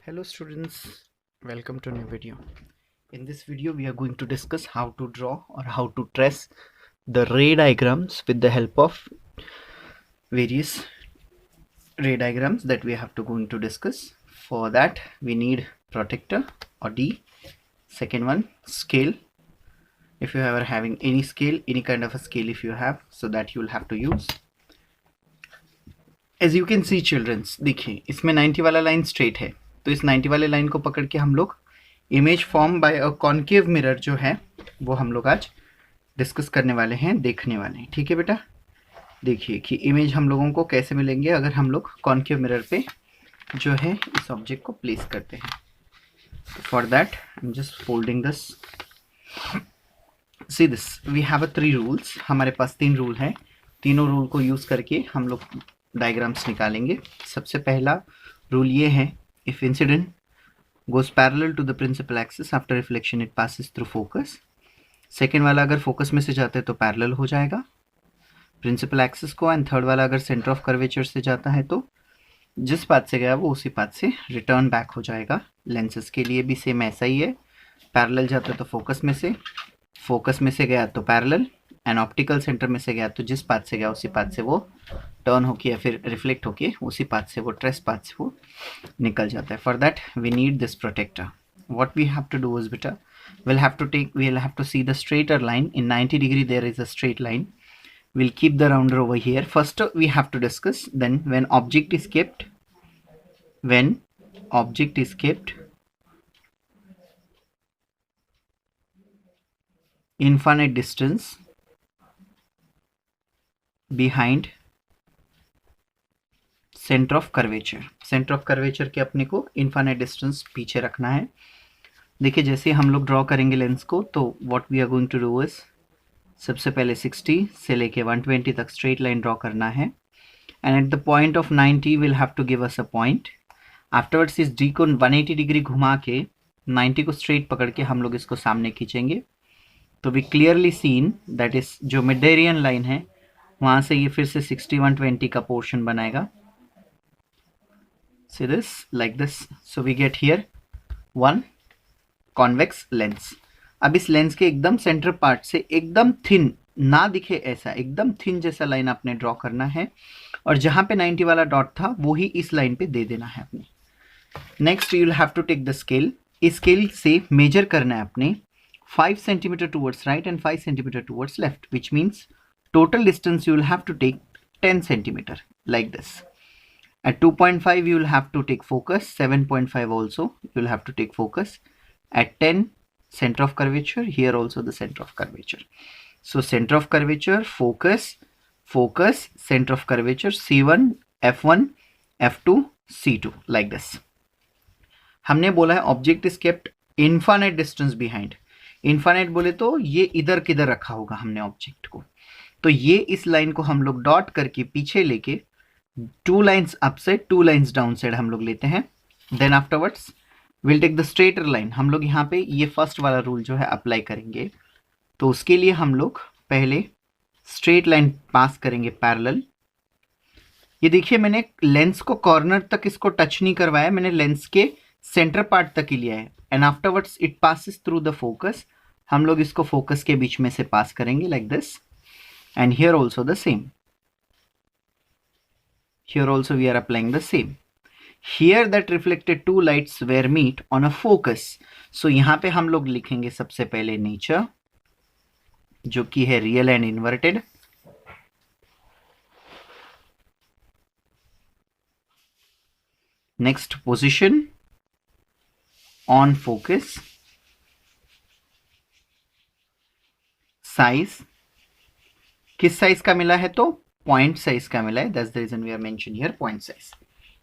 Hello students, welcome to a new video. In this video we are going to discuss how to draw or how to trace the ray diagrams with the help of various ray diagrams that we have to going to discuss. For that we need protractor or D. Second one, scale. If you are having any scale, any kind of a scale if you have, so that you will have to use. As you can see childrens, देखिए इसमें 90 वाला line straight है, तो इस 90 वाले line को पकड़ के हम लोग image form by a concave mirror जो है वो हम लोग आज डिस्कस करने वाले हैं, देखने वाले हैं। ठीक है बेटा, देखिए कि इमेज हम लोगों को कैसे मिलेंगे अगर हम लोग कॉन्केव मिरर पे जो है इस ऑब्जेक्ट को प्लेस करते हैं। For that I am just folding this. See this, we have 3 rules. हमारे पास 3 रूल हैं, तीनों रूल को यूज़ करके हम लोग डायग्राम्स निकालेंगे। सबसे पहला रूल ये है, if incident goes parallel to the principal axis after reflection it passes through focus। Second वाला अगर फोकस में से जाता है तो पैरेलल हो जाएगा प्रिंसिपल एक्सिस को, एंड थर्ड वाला अगर सेंटर ऑफ कर्वेचर से जाता है तो जिस पाथ से गया वो उसी पाथ से रिटर्न बैक हो जाएगा। लेंसेज के लिए भी सेम ऐसा ही है, पैरेलल जाता है तो फोकस में से गया तो पैरेलल, एंड ऑप्टिकल सेंटर में से गया तो जिस पाथ से गया उसी पाथ से वो टर्न होके या फिर रिफ्लेक्ट होके उसी पाथ से वो ट्रेस पाथ से वो निकल जाता है। For that we need this protector. What we have to do is बेटा, we'll have to see the straighter line in 90 degree. There is a straight line. We'll keep the rounder over here. First we have to discuss, then when object is kept infinite distance behind centre of curvature के अपने को infinite distance पीछे रखना है। देखिए जैसे हम लोग ड्रॉ करेंगे लेंस को, तो what we are going to do is, सबसे पहले 60 से लेके 120 तक स्ट्रेट लाइन ड्रॉ करना है, and at the point of 90 will have to give us a point. Afterwards इस डी को 180 डिग्री घुमा के 90 को स्ट्रेट पकड़ के हम लोग इसको सामने खींचेंगे, तो we clearly seen that is जो मिडेरियन लाइन है वहाँ से ये फिर से 60 120 का पोर्शन बनाएगा। See this like this, so we get here one convex lens। अब इस लेंस के एकदम सेंटर पार्ट से एकदम थिन ना दिखे ऐसा एकदम थिन जैसा लाइन आपने ड्रॉ करना है, और जहां पे 90 वाला डॉट था वो ही इस लाइन पे दे देना है अपने। Next you will have to take the scale. इस स्केल से मेजर करना है अपने 5 centimetre towards right and 5 centimetre towards left, which means total distance you will have to take 10 centimetre like this। At 2.5 you will have to take focus, 7.5 also you will have to take focus, at 10 center of curvature, here also the center of curvature। So center of curvature, focus, center of curvature, C1, F1, F2, C2 like this। हमने बोला है object is kept infinite distance behind. Infinite बोले तो ये इधर किधर रखा होगा हमने ऑब्जेक्ट को, तो ये इस लाइन को हम लोग डॉट करके पीछे लेके 2 lines up side 2 lines down side हम लोग लेते हैं। Then afterwards will take the straighter line. हम लोग यहाँ पे ये फर्स्ट वाला रूल जो है अप्लाई करेंगे, तो उसके लिए हम लोग पहले स्ट्रेट लाइन पास करेंगे पैरेलल। ये देखिए मैंने लेंस को कॉर्नर तक इसको टच नहीं करवाया, मैंने लेंस के सेंटर पार्ट तक ही लिया है, and afterwards it passes through the focus. हम लोग इसको फोकस के बीच में से पास करेंगे like this, and here also the same. Here also we are applying the same। Here that reflected 2 lights were meet on a focus। So यहाँ पे हम लोग लिखेंगे सबसे पहले nature जो कि है real and inverted। Next position on focus, size किस साइज का मिला है, तो पॉइंट साइज का मिला है, that's the reason we are mention here point size.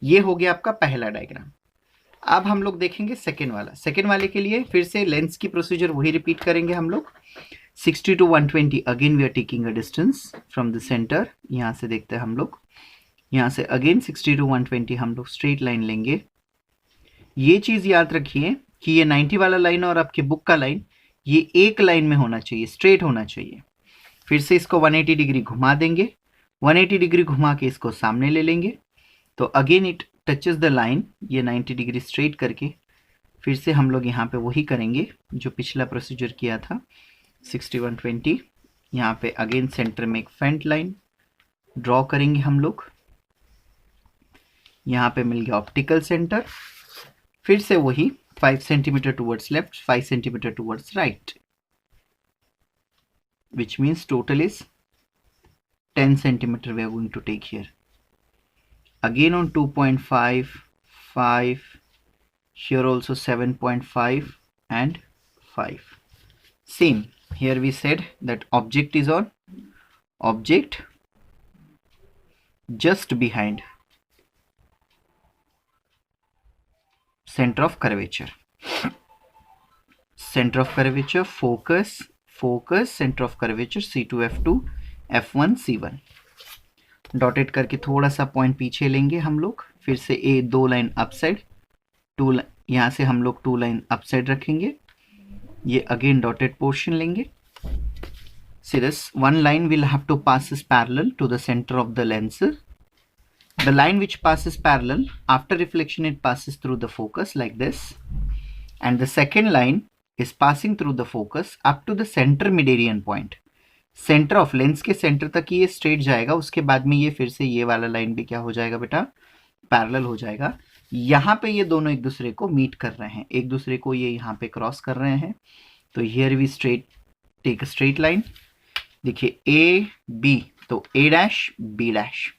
ये हो गया आपका पहला डायग्राम। अब हम लोग देखेंगे सेकेंड वाला। सेकेंड वाले के लिए फिर से लेंस की प्रोसीजर वही रिपीट करेंगे हम लोग। 60 to 120 again we are taking a distance from the centre. यहाँ से देखते हैं हम लोग, यहाँ से अगेन 60 to 120 हम लोग स्ट्रेट लाइन लेंगे। ये चीज याद रखिए कि ये 90 वाला लाइन और आपके बुक का लाइन ये एक लाइन में होना चाहिए, स्ट्रेट होना चाहिए। फिर से इसको 180 डिग्री घुमा देंगे, 180 डिग्री घुमा के इसको सामने ले लेंगे, तो again it touches the line, ये 90 डिग्री स्ट्रेट करके फिर से हम लोग यहाँ पे वही करेंगे जो पिछला प्रोसीजर किया था 6120। यहाँ पे अगेन सेंटर में एक फेंट लाइन ड्रॉ करेंगे हम लोग, यहाँ पे मिल गया ऑप्टिकल सेंटर, फिर से वही 5 centimetre towards left, 5 centimetre towards right, which means total is 10 centimeter we are going to take here. Again on 2.5, 5, here also 7.5 and 5. Same, here we said that object is on, object just behind center of curvature. Center of curvature, focus, focus, centre of curvature C2 F2 F1 C1। Dotted करके थोड़ा सा point पीछे लेंगे हम लोग, फिर से दो लाइन अप साइड, यहाँ से हम लोग 2 लाइन अप साइड रखेंगे, ये अगेन डॉटेड पोर्शन लेंगे। See this, one line will have to passes parallel to the center of the lens. The line which passes parallel, after reflection it passes through the focus like this, and the second line is passing through the focus up to the center midarian point. Centre of lens के centre तक ये straight जाएगा, उसके बाद में ये फिर से ये वाला लाइन भी क्या हो जाएगा बेटा, पैरेलल हो जाएगा। यहाँ पे ये दोनों एक दूसरे को मीट कर रहे हैं, एक दूसरे को ये यहाँ पे क्रॉस कर रहे हैं। तो here we straight take a straight line, देखिए ए बी, तो ए डैश बी डैश।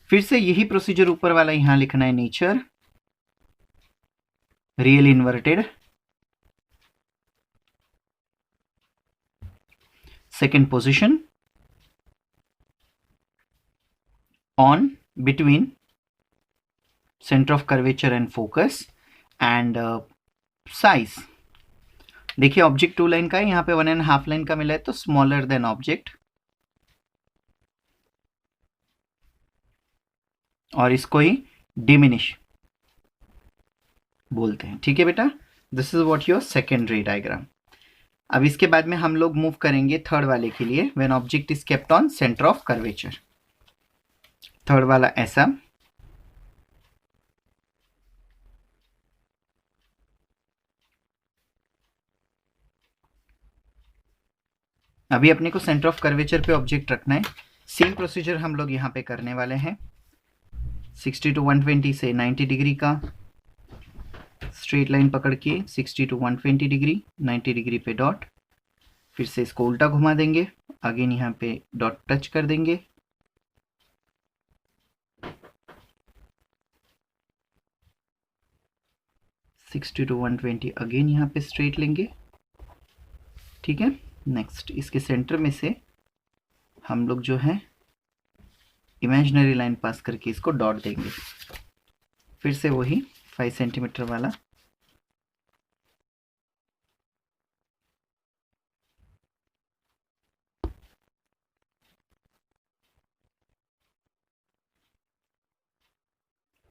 फिर से यही प्रोसीजर ऊपर वाला यहाँ लिखना है, nature real inverted, second position on between center of curvature and focus and size। देखिए ऑब्जेक्ट 2 लाइन का है, यहाँ पे 1.5 लाइन का मिला है, तो स्मॉलर देन ऑब्जेक्ट, और इसको ही डिमिनिश बोलते हैं। ठीक है बेटा, this is what your secondary diagram. अब इसके बाद में हम लोग मूव करेंगे थर्ड वाले के लिए, when object is kept on centre of curvature. Third वाला ऐसा, अभी अपने को सेंटर ऑफ कर्वेचर पे ऑब्जेक्ट रखना है। सेम प्रोसीजर हम लोग यहाँ पे करने वाले हैं। 60 to 120 से 90 डिग्री का स्ट्रेट लाइन पकड़ के 60 to 120 डिग्री, 90 डिग्री पे डॉट, फिर से इसको उल्टा घुमा देंगे, अगेन यहाँ पे डॉट टच कर देंगे, सिक्सटी टू 120 अगेन यहाँ पे स्ट्रेट लेंगे। ठीक है, नेक्स्ट इसके सेंटर में से हम लोग जो है इमेजिनरी लाइन पास करके इसको डॉट देंगे, फिर से वही 5 सेंटीमीटर वाला,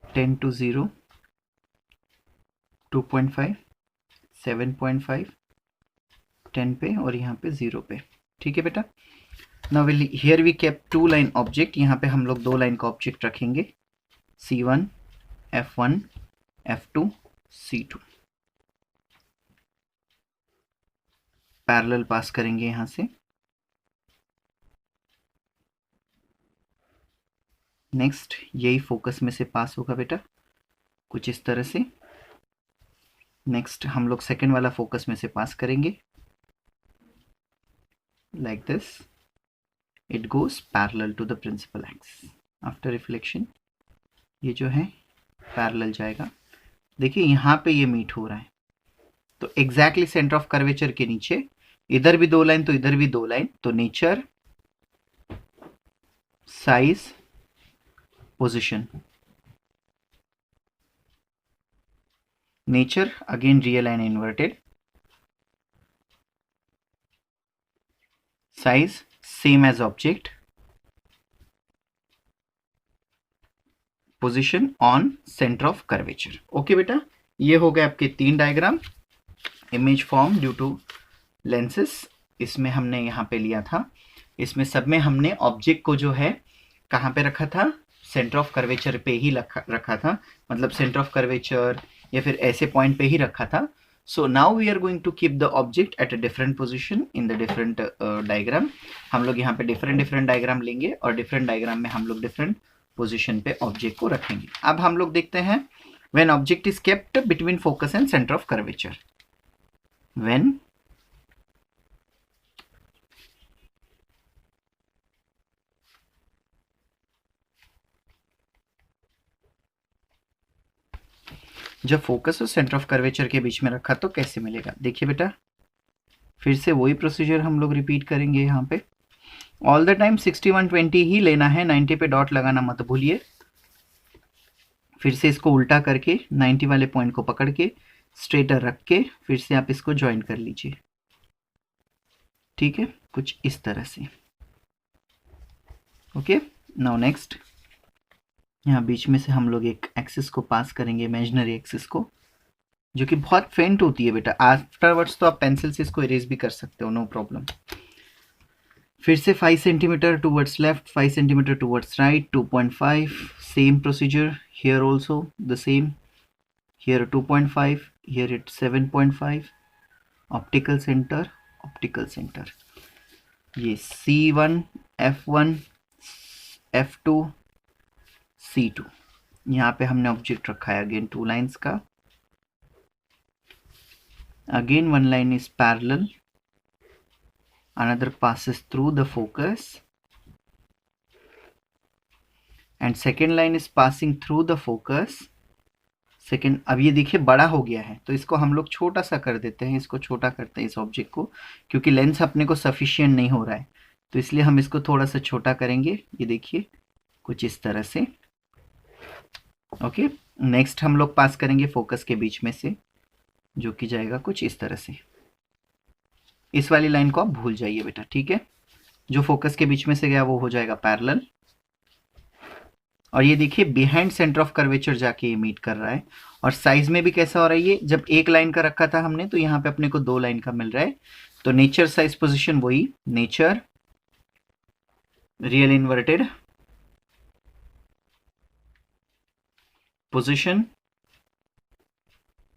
टेन टू 0, 2.5, 7.5, 10 पे और यहाँ पे 0 पे। ठीक है बेटा, now here we keep 2 line object, यहाँ पे हम लोग 2 लाइन का ऑब्जेक्ट रखेंगे, C1 F1 F2 C2, parallel पास करेंगे यहाँ से। नेक्स्ट यही फोकस में से पास होगा बेटा, कुछ इस तरह से। नेक्स्ट हम लोग सेकेंड वाला फोकस में से पास करेंगे, like this, it goes parallel to the principal axis. After reflection ये जो है पैरेलल जाएगा। देखिए यहाँ पे ये मीट हो रहा है, तो एग्जैक्टली सेंटर ऑफ कर्वेचर के नीचे, इधर भी 2 लाइन तो इधर भी 2 लाइन, तो nature, size, position. Nature again real and inverted, size same as object, position on centre of curvature. Okay बेटा, ये हो गए आपके 3 diagram. Image form due to lenses, इसमें हमने यहाँ पे लिया था, इसमें सब में हमने ऑब्जेक्ट को जो है कहाँ पे रखा था, सेंटर ऑफ कर्वेचर पे ही रखा था, मतलब सेंटर ऑफ कर्वेचर या फिर ऐसे पॉइंट पे ही रखा था. So now we are going to keep the object at a different position in the different diagram. हम लोग यहाँ पे डिफरेंट डायग्राम लेंगे और डिफरेंट डायग्राम में हम लोग डिफरेंट पोजिशन पे ऑब्जेक्ट को रखेंगे. अब हम लोग देखते हैं when object is kept between focus and center of curvature. When जब फोकस और सेंटर ऑफ कर्वेचर के बीच में रखा तो कैसे मिलेगा. देखिए बेटा, फिर से वही प्रोसीजर हम लोग रिपीट करेंगे. यहाँ पे ऑल द टाइम 6120 ही लेना है, 90 पे डॉट लगाना मत भूलिए. फिर से इसको उल्टा करके 90 वाले पॉइंट को पकड़ के स्ट्रेटर रख के फिर से आप इसको ज्वाइन कर लीजिए. ठीक है, कुछ इस तरह से. ओके, नाउ नेक्स्ट, यहाँ बीच में से हम लोग एक एक्सिस को पास करेंगे, इमेजिनरी एक्सिस को, जो कि बहुत फेंट होती है बेटा. आफ्टरवर्ड्स तो आप पेंसिल से इसको इरेज भी कर सकते हो, नो प्रॉब्लम. फिर से 5 centimetre towards left, 5 centimetre towards right, 2.5. Same procedure here also, the same. Here 2.5, here it 7.5. Optical centre, optical centre. ये C1, F1, F2, C2. यहाँ पे हमने ऑब्जेक्ट रखा है अगेन 2 लाइन्स का. Again one line is parallel, another passes through the focus, and second line is passing through the focus. Second, अब ये देखिए बड़ा हो गया है तो इसको हम लोग छोटा सा कर देते हैं. इसको छोटा करते हैं इस ऑब्जेक्ट को, क्योंकि लेंस अपने को सफिशिएंट नहीं हो रहा है, तो इसलिए हम इसको थोड़ा सा छोटा करेंगे. ये देखिए कुछ इस तरह से. ओके, नेक्स्ट हम लोग पास करेंगे फोकस के बीच में से, जो कि जाएगा कुछ इस तरह से. इस वाली लाइन को आप भूल जाइए बेटा. ठीक है, जो फोकस के बीच में से गया वो हो जाएगा पैरेलल. और ये देखिए बिहाइंड सेंटर ऑफ कर्वेचर जाके ये मीट कर रहा है. और साइज में भी कैसा हो रहा है, ये जब एक लाइन का रखा था हमने तो यहाँ पे अपने को 2 लाइन का मिल रहा है. तो नेचर साइज पोजिशन वही, nature, real inverted position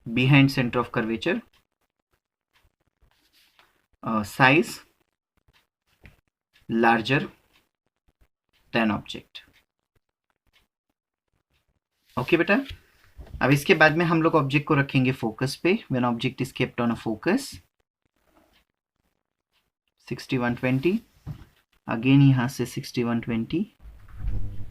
behind center of curvature, size larger than object. Okay बेटा, अब इसके बाद में हम लोग ऑब्जेक्ट को रखेंगे फोकस पे. when object is kept on a focus, 6120. Again यहाँ से 6120.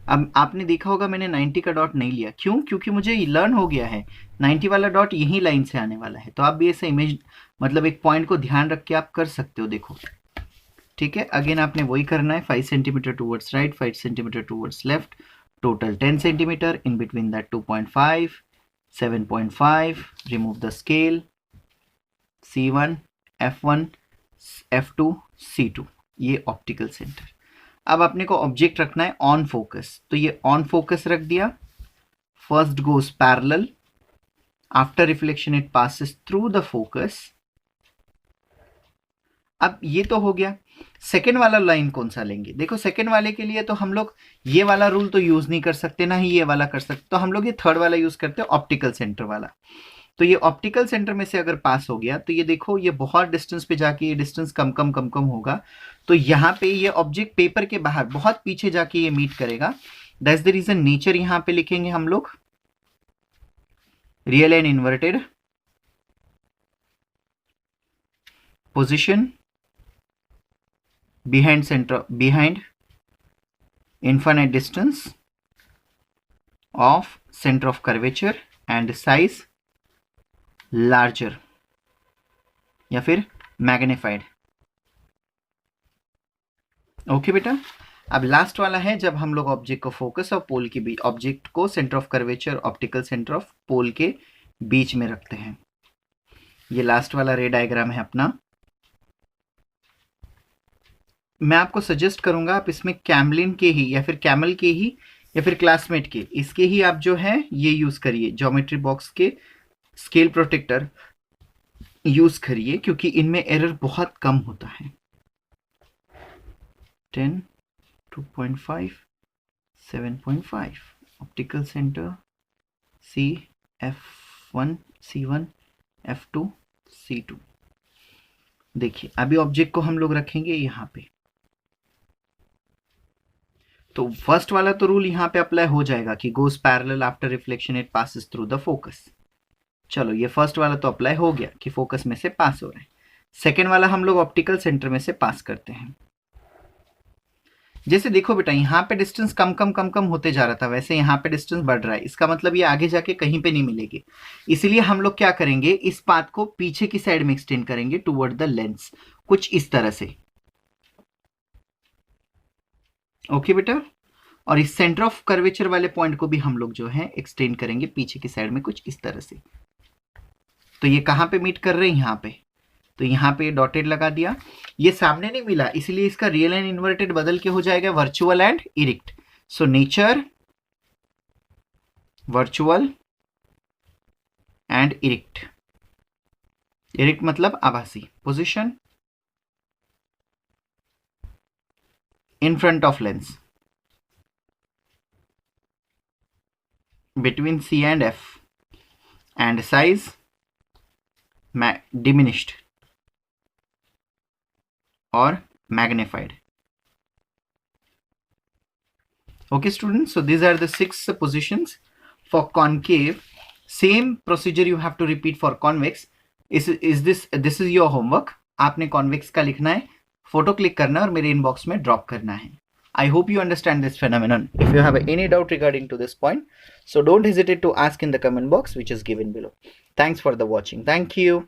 अब आपने देखा होगा मैंने 90 का डॉट नहीं लिया. क्यों? क्योंकि मुझे लर्न हो गया है 90 वाला डॉट यही लाइन से आने वाला है. तो आप भी ऐसे इमेज, मतलब एक पॉइंट को ध्यान रख के आप कर सकते हो. देखो, ठीक है, अगेन आपने वही करना है. 5 centimetre towards right, 5 centimetre towards left, total 10 centimetre. In between that 2.5, 7.5. Remove the scale. C1, F1, F2, C2. ये ऑप्टिकल सेंटर. अब अपने को ऑब्जेक्ट रखना है ऑन फोकस, तो ये ऑन फोकस रख दिया. First goes parallel, after reflection it passes through the focus. अब ये तो हो गया. सेकेंड वाला लाइन कौन सा लेंगे? देखो, सेकेंड वाले के लिए तो हम लोग ये वाला रूल तो यूज नहीं कर सकते, ना ही ये वाला कर सकते. तो हम लोग ये थर्ड वाला यूज करते हैं, ऑप्टिकल सेंटर वाला. तो ये ऑप्टिकल सेंटर में से अगर पास हो गया तो ये देखो ये बहुत डिस्टेंस पे जाके ये डिस्टेंस कम कम होगा. तो यहाँ पे ये ऑब्जेक्ट पेपर के बाहर बहुत पीछे जाके ये मीट करेगा. दैट्स द रीजन नेचर यहाँ पे लिखेंगे हम लोग real and inverted position behind center, behind infinite distance of center of curvature and size larger या फिर मैग्नीफाइड. ओके बेटा, अब लास्ट वाला है जब हम लोग ऑब्जेक्ट को फोकस और पोल के बीच, ऑब्जेक्ट को centre of curvature, optical centre of pole के बीच में रखते हैं. ये लास्ट वाला रे डायग्राम है अपना. मैं आपको सजेस्ट करूंगा आप इसमें कैमलिन के ही या फिर कैमल के ही या फिर क्लासमेट के, इसके ही आप जो है ये यूज करिए, ज्योमेट्री बॉक्स के स्केल प्रोटेक्टर यूज करिए, क्योंकि इनमें एरर बहुत कम होता है. 10, 2.5, 7.5 optical centre CF1 C1 F2 C2। देखिए अभी ऑब्जेक्ट को हम लोग रखेंगे यहाँ पे, तो फर्स्ट वाला तो रूल यहाँ पे अप्लाई हो जाएगा कि goes parallel after reflection it passes through the focus. चलो ये फर्स्ट वाला तो अप्लाई हो गया कि फोकस में से पास हो रहा है। सेकेंड वाला हम लोग ऑप्टिकल सेंटर में से पास करते हैं। जैसे देखो बेटा यहाँ पे डिस्टेंस कम कम कम कम होते जा रहा था, वैसे यहाँ पे डिस्टेंस बढ़ रहा है। इसका मतलब ये आगे जाके कहीं पे नहीं मिलेगी, इसीलिए हम लोग क्या करेंगे, इस पाथ को पीछे की साइड में एक्सटेंड करेंगे टुवर्ड द लेंस, कुछ इस तरह से। ओके बेटा, और इस सेंटर ऑफ कर्वेचर वाले पॉइंट को भी हम लोग जो है एक्सटेंड करेंगे पीछे की साइड में कुछ इस तरह से। तो ये कहाँ पे मीट कर रहे हैं, यहाँ पे, तो यहाँ पे डॉटेड लगा दिया। ये सामने नहीं मिला, इसलिए इसका रियल एंड इन्वर्टेड बदल के हो जाएगा virtual and erect. So nature, virtual and erect. Erect मतलब आभासी। Position in front of lens between C and F, and size diminished or magnified. Okay students, so these are the 6 positions for concave. Same procedure you have to repeat for convex. This is your homework. आपने convex का लिखना है, photo click करना है और मेरे inbox में drop करना है। I hope you understand this phenomenon. If you have any doubt regarding to this point, so don't hesitate to ask in the comment box which is given below. Thanks for the watching. Thank you.